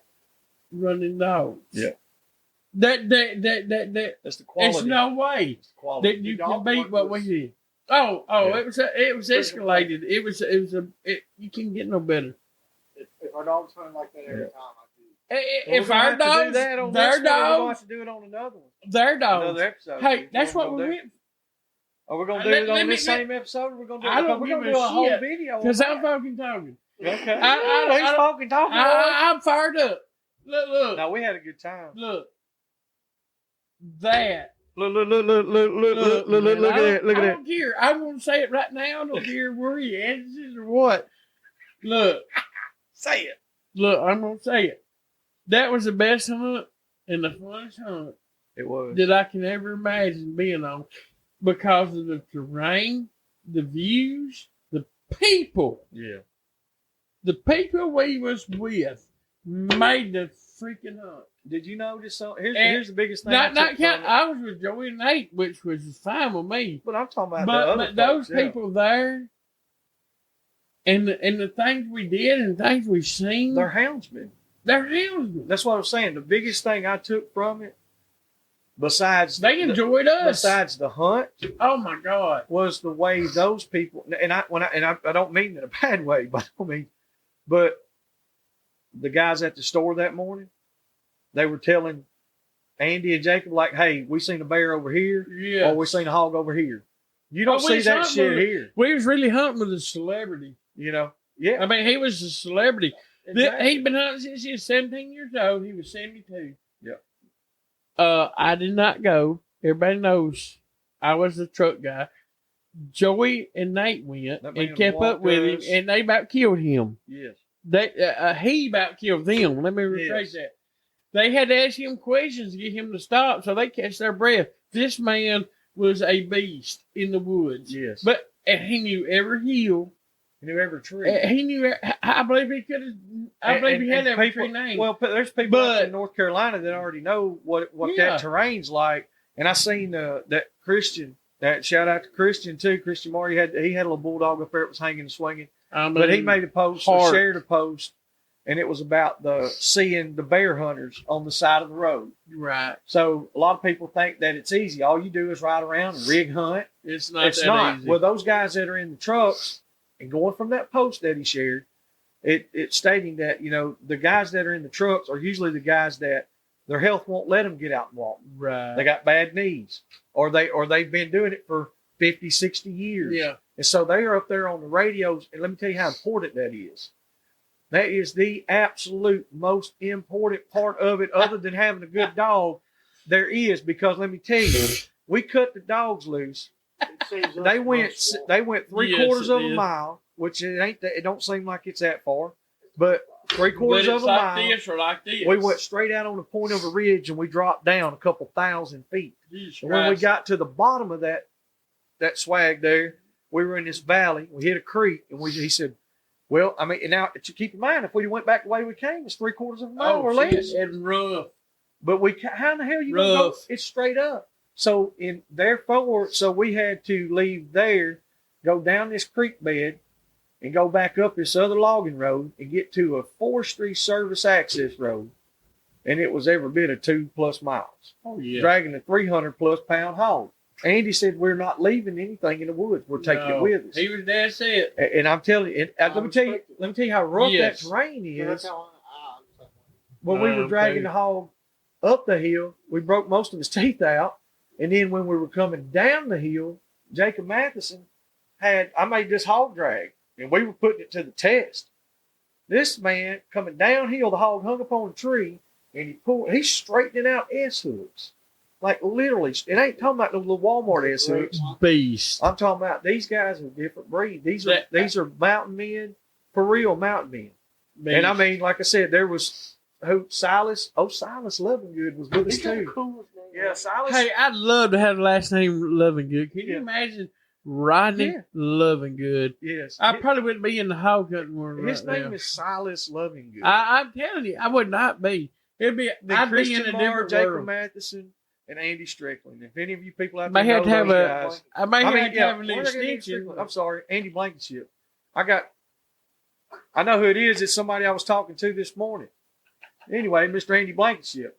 running dogs. Yeah. That That's the quality. there's no way It's quality. that you The can dog beat work what we was- did. Yeah. It was escalated. You can't get no better. If our dogs hunt like that every time, I do. If our dogs, their their dogs, we're gonna dogs, have to do it on another one. their dogs. Another episode. Hey, that's what we went. Are we gonna do Let- it let on me- this same episode? Or we're gonna do I don't we're give gonna a do a whole shit, video. Because on I'm that. fucking talking. Okay. I- He's fucking talking. boy. I'm fired up. Look. No, we had a good time. Look. That. Look at man, that. Look I at that. don't care. I'm going to say it right now. I don't care where he answers or what. Look. Say it. Look, I'm going to say it. That was the best hunt and the funnest hunt It was. that I can ever imagine being on because of the terrain, the views, the people. Yeah. The people we was with made the freaking hunt. Did you notice something? And Here's the biggest thing. Not I took count. from it. I was with Joey and Nate, which was fine with me. But I'm talking about But the other those folks, yeah. people there, and the things we did and things we seen, They're houndsmen. they're houndsmen. That's what I'm saying. The biggest thing I took from it, besides They enjoyed us. besides the hunt, Oh my God! was the way those people. And I don't mean in a bad way, but I mean, but the guys at the store that morning, they were telling Andy and Jacob like, "Hey, we seen a bear over here, Yeah, or we seen a hog over here." You don't Oh, see we that saw shit one. here, we was really hunting with a celebrity. you know. Yeah, I mean, he was a celebrity. exactly. He'd been hunting since he was 17 years old. He was 72. Yep. I did not go. Everybody knows I was the truck guy. Joey and Nate went That man and kept up walked with him, us. and they about killed him. Yes. He about killed them. Let me rephrase Yes. that. They had to ask him questions to get him to stop, so they catch their breath. This man was a beast in the woods, Yes. but and he knew every hill. you knew every tree. He knew. I believe he could have. I believe he had every tree name. Well, there's people out But- in North Carolina that already know what Yeah. that terrain's like. And I seen that Christian. That shout out to Christian too. Christian Moore, he had a little bulldog up there that was hanging and swinging. But he made a post, or Heart. shared a post, and it was about seeing the bear hunters on the side of the road. right. So a lot of people think that it's easy. All you do is ride around and rig hunt. It's not. It's that not. easy. Well, those guys that are in the trucks and going from that post that he shared, it's stating that, the guys that are in the trucks are usually the guys that their health won't let them get out and walk. right. They got bad knees, or they've been doing it for 50, 60 years. Yeah. And so they are up there on the radios, and let me tell you how important that is. That is the absolute most important part of it, other than having a good dog, there is, because let me tell you, we cut the dogs loose. It saves us They much went walk. they went three Yes, quarters it of a is. mile, which it don't seem like it's that far, but three But quarters it's of a like mile. this or like this. We went straight out on the point of a ridge, and we dropped down a couple thousand feet. Jesus And when we Christ. got to the bottom of that swag there, we were in this valley. We hit a creek, and he said, "Well, I mean, and now to keep in mind, if we went back the way we came, it's three quarters of a mile or shit, less. and rough. But how in the hell you gonna go? Rough. It's straight up. So so we had to leave there, go down this creek bed, and go back up this other logging road and get to a forestry service access road, and it was every bit of 2+ miles, Oh yeah. dragging a 300+ pound hog. Andy said, "We're not leaving anything in the woods. We're taking it with us." He was dead set. And I'm telling you, let me tell you how rough Yes. that terrain Yeah, that's is. how I When we were Okay. dragging the hog up the hill, we broke most of his teeth out. And then when we were coming down the hill, Jacob Matheson I made this hog drag, and we were putting it to the test. This man coming downhill, the hog hung up on a tree, and he's straightening out S-hooks. Like literally, it ain't talking about the little Walmart S-hooks. Beast. I'm talking about these guys are a different breed. These are mountain men, for real mountain men. And I mean, like I said, there was Silas. Oh, Silas Lovingood was with us He's got the too. coolest name. Yeah, Silas. Hey, I'd love to have the last name Lovingood. Can you Yeah. imagine Rodney Yeah. Lovingood? Yes. I probably wouldn't be in the hog hunting world His right name now. is Silas Lovingood. I'm telling you, I would not be. It'd be. Then I'd be Christian in a Marr, different Jacob world. Matheson, and Andy Strickland. If any of you people out May there have know to have those a. guys, I may have to have an we're not gonna get extension. Strickland. I'm sorry, Andy Blankenship. I know who it is. It's somebody I was talking to this morning. Anyway, Mr. Andy Blankenship,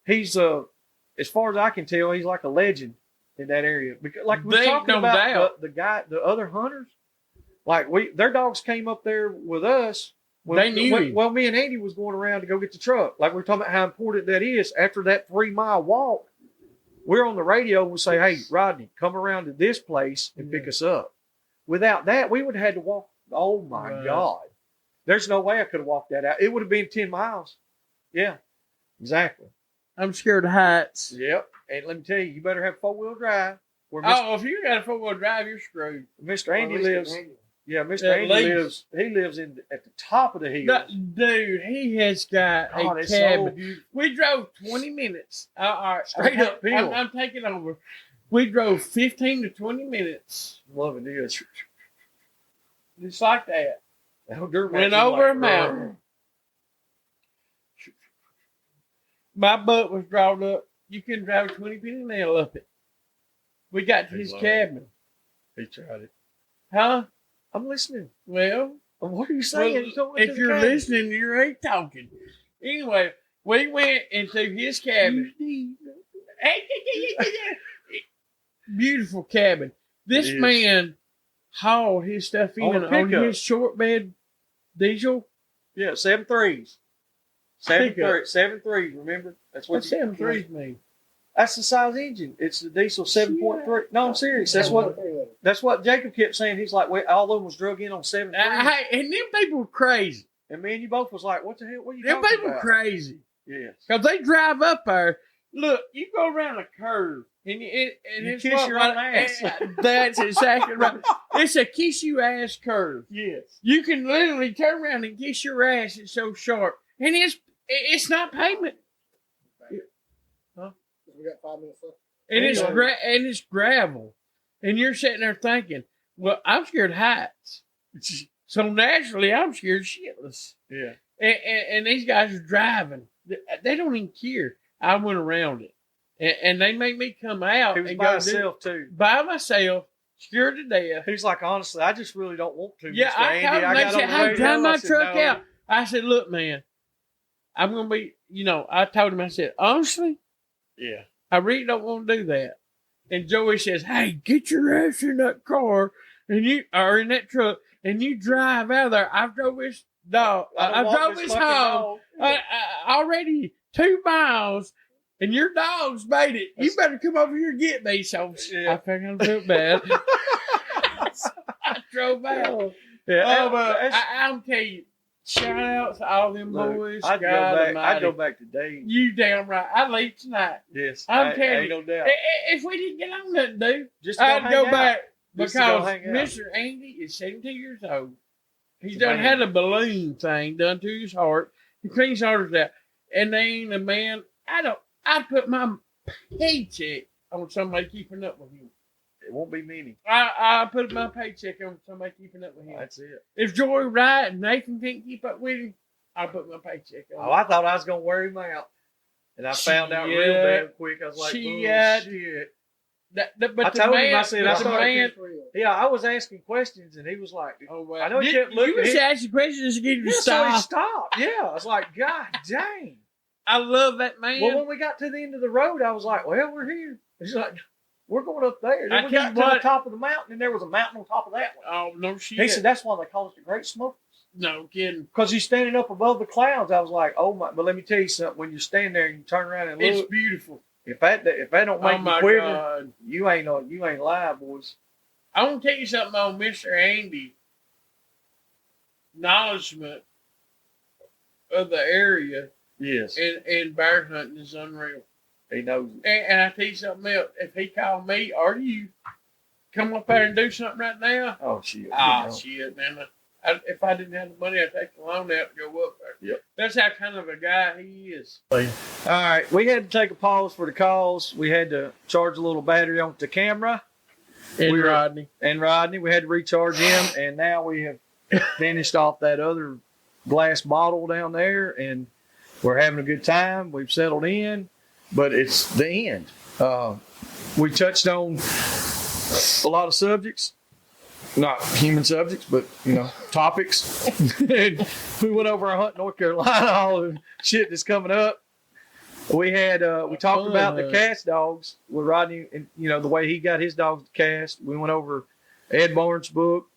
he's as far as I can tell, he's like a legend in that area. Because, like we're There ain't talking no about doubt. the other hunters, like their dogs came up there with us. They knew him. Well, me and Andy was going around to go get the truck. Like we're talking about how important that is. After that 3-mile walk, we're on the radio and we say, "Hey, Rodney, come around to this place and pick us up." Without that, we would have had to walk. Oh my Right. God. There's no way I could have walked that out. It would have been 10 miles. Yeah, exactly. I'm scared of heights. Yep. And let me tell you, you better have 4-wheel drive. Where Mr. Oh, if you got a 4-wheel drive, you're screwed. Mr. Andy lives. Yeah, Mr. At Andy least. lives. He lives at the top of the hill. Dude, he has got Oh, a it's so cabin. beautiful. We drove 20 minutes. All right, Straight uphill. I'm taking over. We drove 15 to 20 minutes. Loving this. Just like that. Went Went over a mountain. My butt was drawn up. You couldn't drive a 20-penny nail up it. We got to He his loved cabin. He tried it. Huh? I'm listening. Well, What are you saying? well, if you're listening, you ain't talking. Anyway, we went into his cabin. Beautiful cabin. This It is. man hauled his stuff in On a on pickup. his short bed diesel. Yeah, 7.3s. Pickup. 7.3. Remember? That's what What's 7.3 mean? That's the size engine. It's the diesel 7.3. No, I'm serious. That's what Jacob kept saying. He's like, wait, all of them was drug in on 7.3. Hey, and them people were crazy. And me and you both was like, what the hell? What are you Them talking people were about? crazy. Yes. Because they drive up there. Look, you go around a curve. And You it's kiss your own ass. That's exactly right. It's a kiss you ass curve. Yes. You can literally turn around and kiss your ass. It's so sharp. And it's not pavement. We got 5 minutes left. And Anyway. it's gravel. And you're sitting there thinking, well, I'm scared of heights. So naturally, I'm scared shitless. Yeah. And these guys are driving. They don't even care. I went around it. And they made me come out He was and by go himself, too. by myself, scared to death. He's like, honestly, I just really don't want to. Yeah, Mr. I Andy. told him, they got said, on the hey, radio. drive my I said, truck no. out. I said, look, man, I'm going to be, I told him, I said, honestly, Yeah. I really don't want to do that. And Joey says, hey, get your ass in that car and in that truck and you drive out of there. I've drove his dog. I drove his home already 2 miles and your dog's made it. You better come over here and get me. So Yeah. I figured I felt bad. I drove out. Yeah. Oh, but I'm telling you, shout out to all them Look, boys. I'd God go almighty. back today. You damn right. I'd leave tonight. Yes. I'm telling ain't you. no doubt. If we didn't get on nothing, dude, Just to I'd hang go out. back Just to go because hang out. Mr. Andy is 72 years old. He's It's a done man. had a balloon thing done to his heart. He cleans his arteries out. And they ain't a man. I'd put my paycheck on somebody keeping up with him. It won't be many. I put my paycheck on somebody keeping up with him. That's it. If Joy Wright and Nathan can't keep up with him, I'll put my paycheck on. Oh, I thought I was going to wear him out. And I found out real damn quick. I was like, bullshit. But I the told him, man, I said, but I the thought man, Yeah, I was asking questions, and he was like, oh, well, I know he kept looking. You was asking questions to get him to Yeah, so he stop. stopped. Yeah, I was like, God dang. I love that man. Well, when we got to the end of the road, I was like, well, we're here. He's like, we're going up there. Then I we tell got you to the what. top of the mountain, and there was a mountain on top of that one. Oh, no shit. He said, that's why they call it the Great Smoke. No kidding. Because he's standing up above the clouds. I was like, oh my! But let me tell you something. When you stand there and you turn around and look, It's beautiful. if that don't make Oh, you my quiver, God. you ain't live, boys. I want to tell you something on Mr. Andy. Acknowledgement of the area Yes, and bear hunting is unreal. he knows it. And I tell you something else. If he called me or you, come up there and do something right now. Oh shit! Shit, man. If I didn't have the money, I'd take the loan out and go up there. Yep. That's how kind of a guy he is. All right, we had to take a pause for the calls. We had to charge a little battery on the camera. And We were- Rodney. And Rodney, we had to recharge him, and now we have finished off that other glass bottle down there, and we're having a good time. We've settled in, but it's the end. We touched on a lot of subjects. not human subjects, but topics. And we went over our hunt in North Carolina, all the shit that's coming up. We had we talked about the cast dogs with Rodney, and the way he got his dogs to cast. We went over Ed Barnes' book.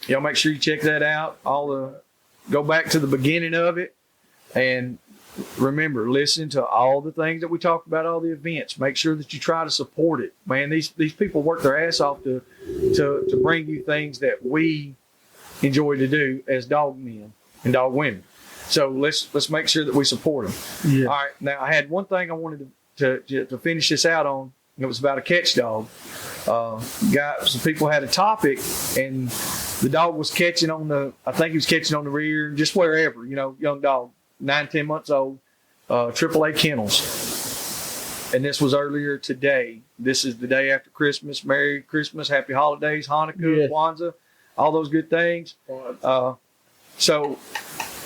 Y'all make sure you check that out. Go back to the beginning of it, and remember, listen to all the things that we talked about, all the events. Make sure that you try to support it. Man, these people work their ass off to bring you things that we enjoy to do as dog men and dog women. So let's make sure that we support them. Yeah. All right. Now I had one thing I wanted to finish this out on. And it was about a catch dog. Some people had a topic, and the dog was catching I think he was catching on the rear, just wherever, young dog, 9-10 months old, AAA kennels. And this was earlier today. This is the day after Christmas. Merry Christmas, Happy Holidays, Hanukkah, Yes. Kwanzaa, all those good things. So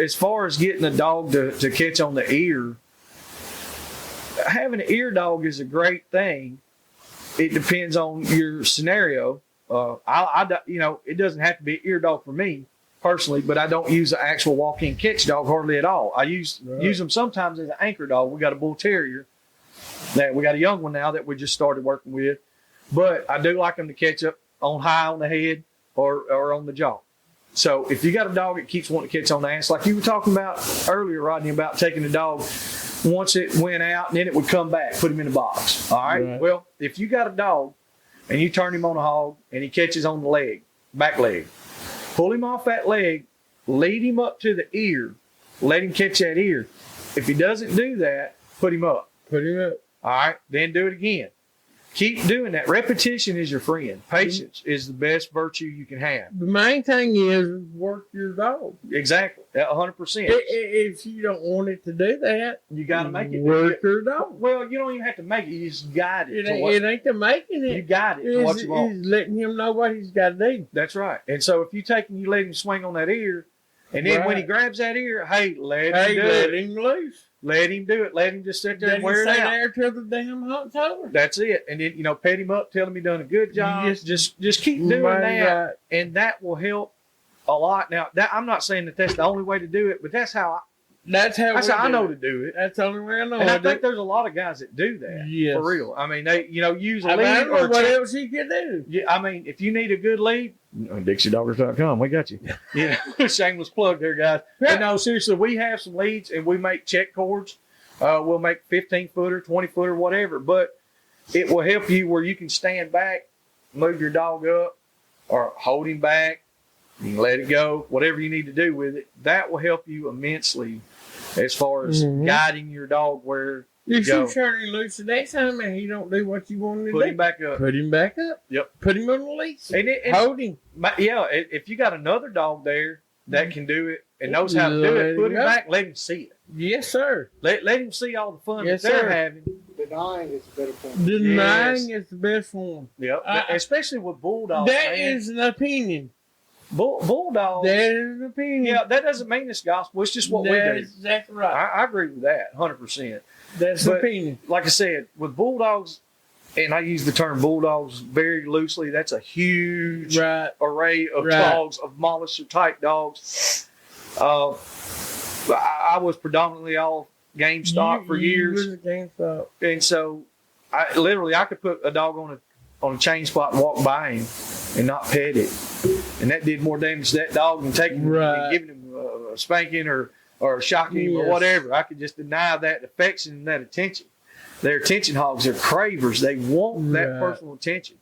as far as getting a dog to catch on the ear, having an ear dog is a great thing. It depends on your scenario. It doesn't have to be an ear dog for me personally, but I don't use an actual walk-in catch dog hardly at all. I use them sometimes as an anchor dog. We got a bull terrier that we got a young one now that we just started working with, but I do like them to catch up high on the head or on the jaw. So if you got a dog that keeps wanting to catch on the ass, like you were talking about earlier, Rodney, about taking the dog once it went out and then it would come back, put him in a box. All right. Well, if you got a dog and you turn him on a hog and he catches on the back leg, pull him off that leg, lead him up to the ear, let him catch that ear. If he doesn't do that, put him up. Put him up. All right. Then do it again. Keep doing that. Repetition is your friend. Patience is the best virtue you can have. The main thing is work your dog. Exactly. 100%. If you don't want it to do that, You got to make it. work your dog. Well, you don't even have to make it. You just guide it. It ain't the making it. You got it to what you want. It's letting him know what he's got to do. That's right. And so if you take and you let him swing on that ear, and then when he grabs that ear, hey, let him loose. Let him do it. Let him just sit there and wear it out. There till the damn hunt's over. That's it. And then, pet him up, tell him he done a good job. Just keep doing that. Right. And that will help a lot. Now, I'm not saying that that's the only way to do it, but that's how I know to do it. That's the only way I know. And I think there's a lot of guys that do that. Yes. For real. I mean, they, use a I lead don't know or what else he can do. Yeah, I mean, if you need a good lead, DixieDoggers.com, we got you. Shameless plug there, guys. But no, seriously, we have some leads and we make check cords. We'll make 15-footer, 20-footer, whatever. But it will help you where you can stand back, move your dog up, or hold him back. You can let it go, whatever you need to do with it. That will help you immensely as far as guiding your dog where If you turn him loose the next time and he don't do what you want him to do, put him back up. Put him back up. Yep. Put him on the leash. And hold him. Yeah, if you got another dog there that can do it and knows how to do it, put him back, let him see it. Yes, sir. Let him see all the fun that they're having. Denying is the better form. Denying is the best form. Yep. Especially with bulldogs. That is an opinion. Bulldogs. That is an opinion. Yeah, that doesn't mean it's gospel. It's just what we do. That's exactly right. I agree with that 100%. That's an opinion. Like I said, with bulldogs, and I use the term bulldogs very loosely, that's a huge array of dogs, of mollusher type dogs. I was predominantly all game stock for years. Was game stock. And so I could put a dog on a chain spot and walk by him and not pet it. And that did more damage to that dog than taking him and giving him a spanking or shocking him or whatever. I could just deny that affection and that attention. They're attention hogs. They're cravers. They want that personal attention.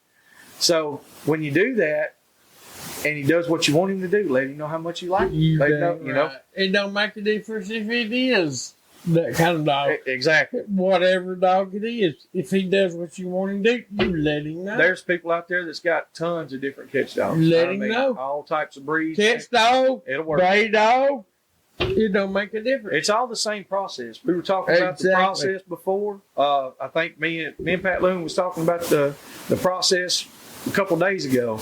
So when you do that and he does what you want him to do, let him know how much you like him. You know. It don't make a difference if it is that kind of dog. Exactly. Whatever dog it is, if he does what you want him to do, you let him know. There's people out there that's got tons of different catch dogs. Let him know. All types of breeds. Catch dog, it'll work. bay dog, it don't make a difference. It's all the same process. We were talking about the process before. I think me and Pat Loon was talking about the process a couple days ago.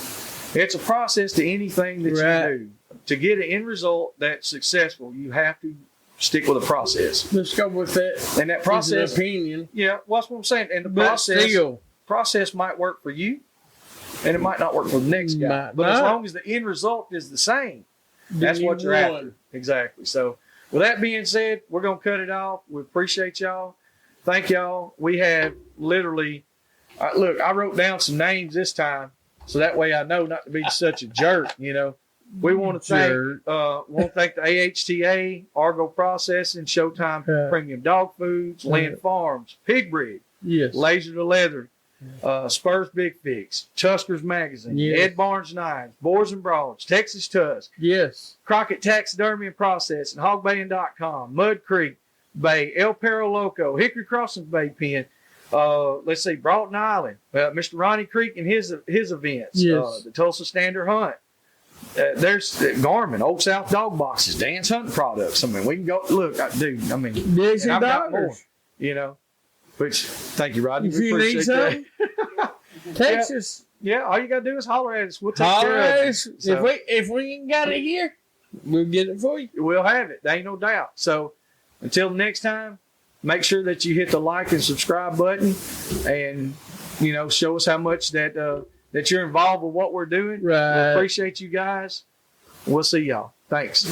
It's a process to anything that you do. To get an end result that's successful, you have to stick with a process. Let's go with that. And that process, opinion. Yeah, well, that's what I'm saying. And the process might work for you. and it might not work for the next guy. Might But as not. long as the end result is the same, that's Then what you you're won. after. Exactly. So with that being said, we're going to cut it off. We appreciate y'all. Thank y'all. We have literally, look, I wrote down some names this time, so that way I know not to be such a jerk, you know. We want to Jerk. thank the AHTA, Argo Processing, Showtime Right. Premium Dog Foods, Lynn Farms, Pig Breed, Yes. Laser to Leather, Spurs Big Fix, Tuskers Magazine, Yes. Ed Barnes Knives, Boars and Broads, Texas Tusk, Yes. Crockett Taxidermy and Processing, HogBaying.com, Mud Creek Bay, El Perro Loco, Hickory Crossing Bay Pen. Let's see, Broughton Island, Mr. Ronnie Creek and his events, Yes. the Tulsa Standard Hunt. There's Garmin, Old South Dog Boxes, Dan's Hunting Products. I mean, we can go look, dude. I mean, Dixie and I've got more, Doggers. you know. Which, thank you, Rodney. If We you need appreciate that. something, Texas. Yeah, all you gotta do is holler at us. We'll take Holler care at of us. it. So, If we ain't got it here, we'll get it for you. we'll have it. There ain't no doubt. So until next time, make sure that you hit the like and subscribe button, and you know, show us how much that that you're involved with what we're doing. We Right. appreciate you guys. We'll see y'all. Thanks.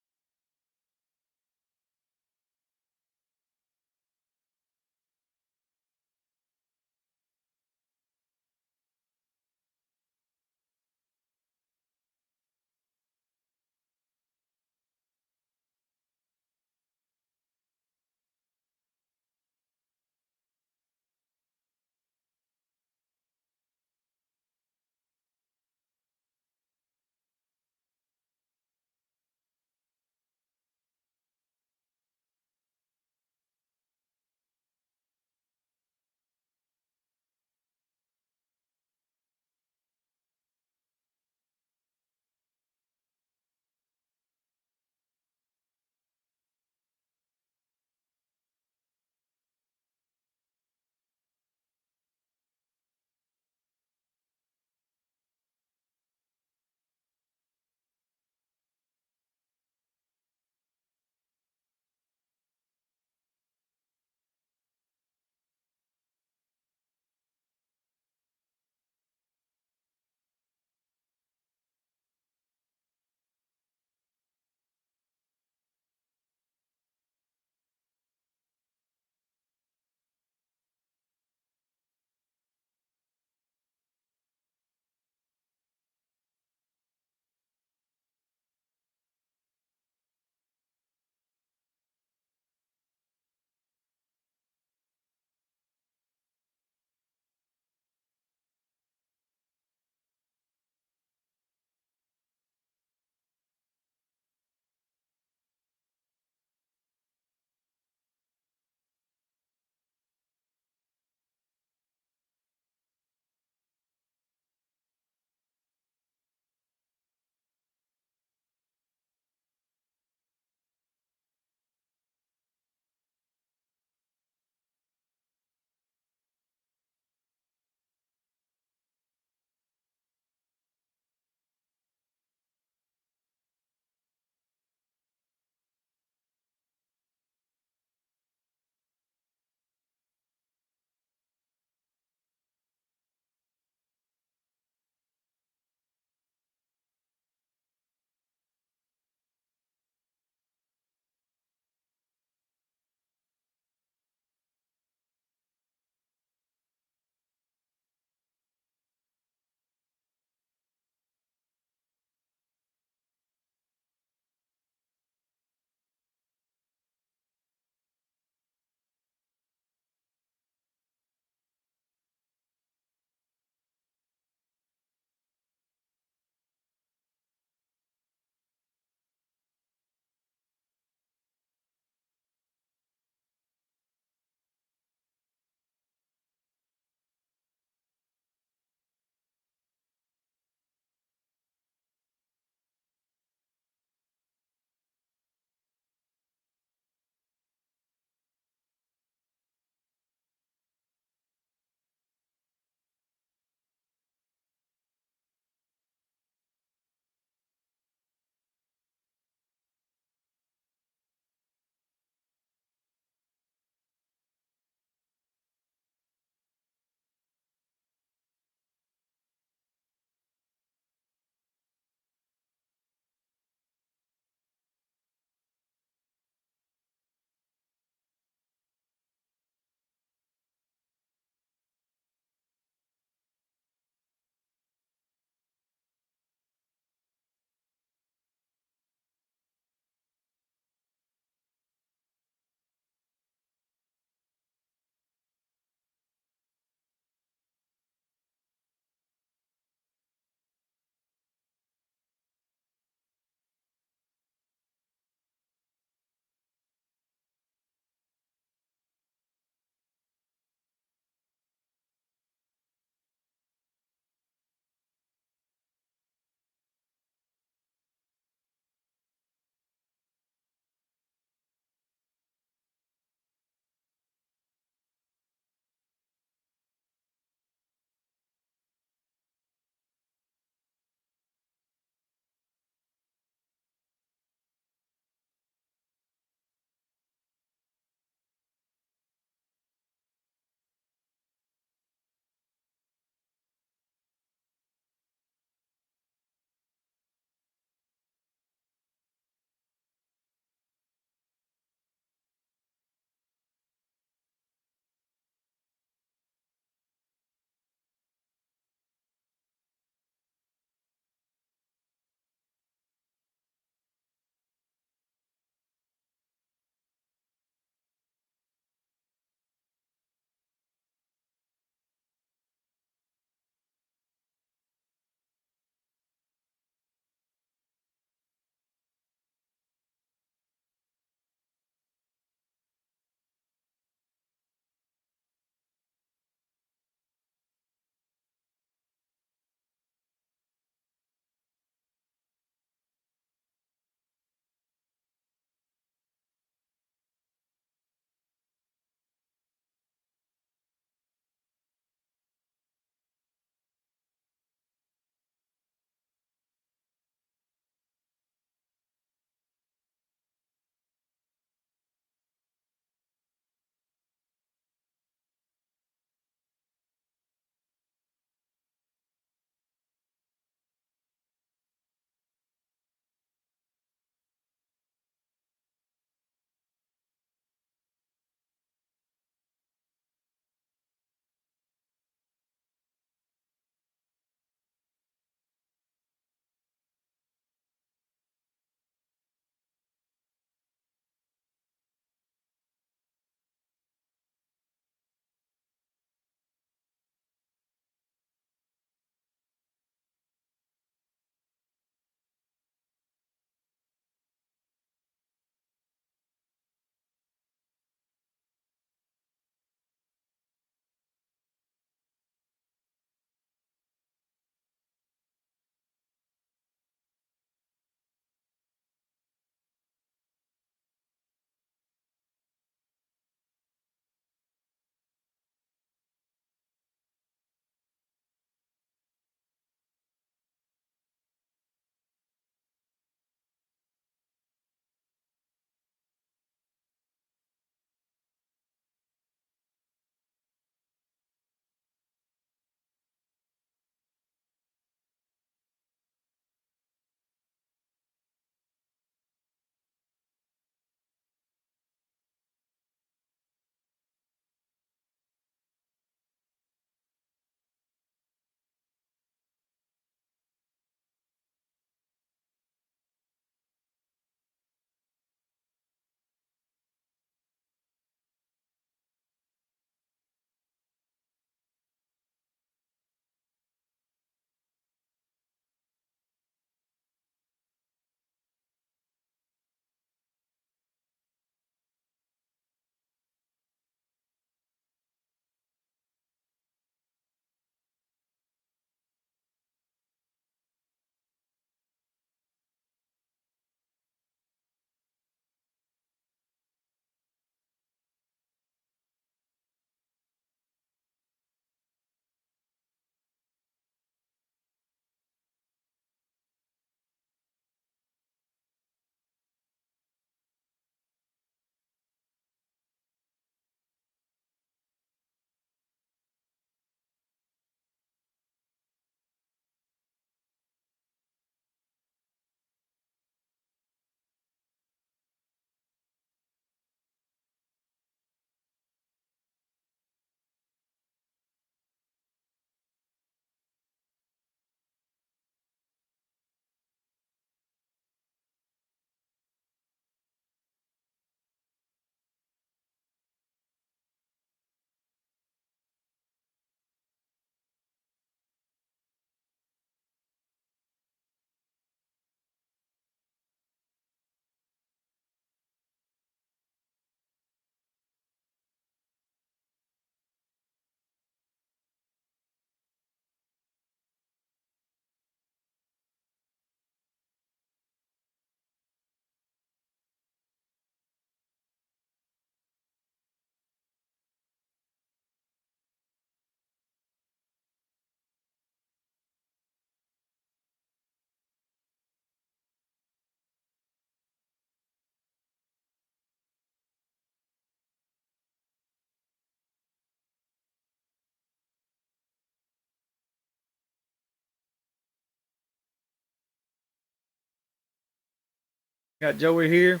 Got Joey here.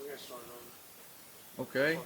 We got started on Okay.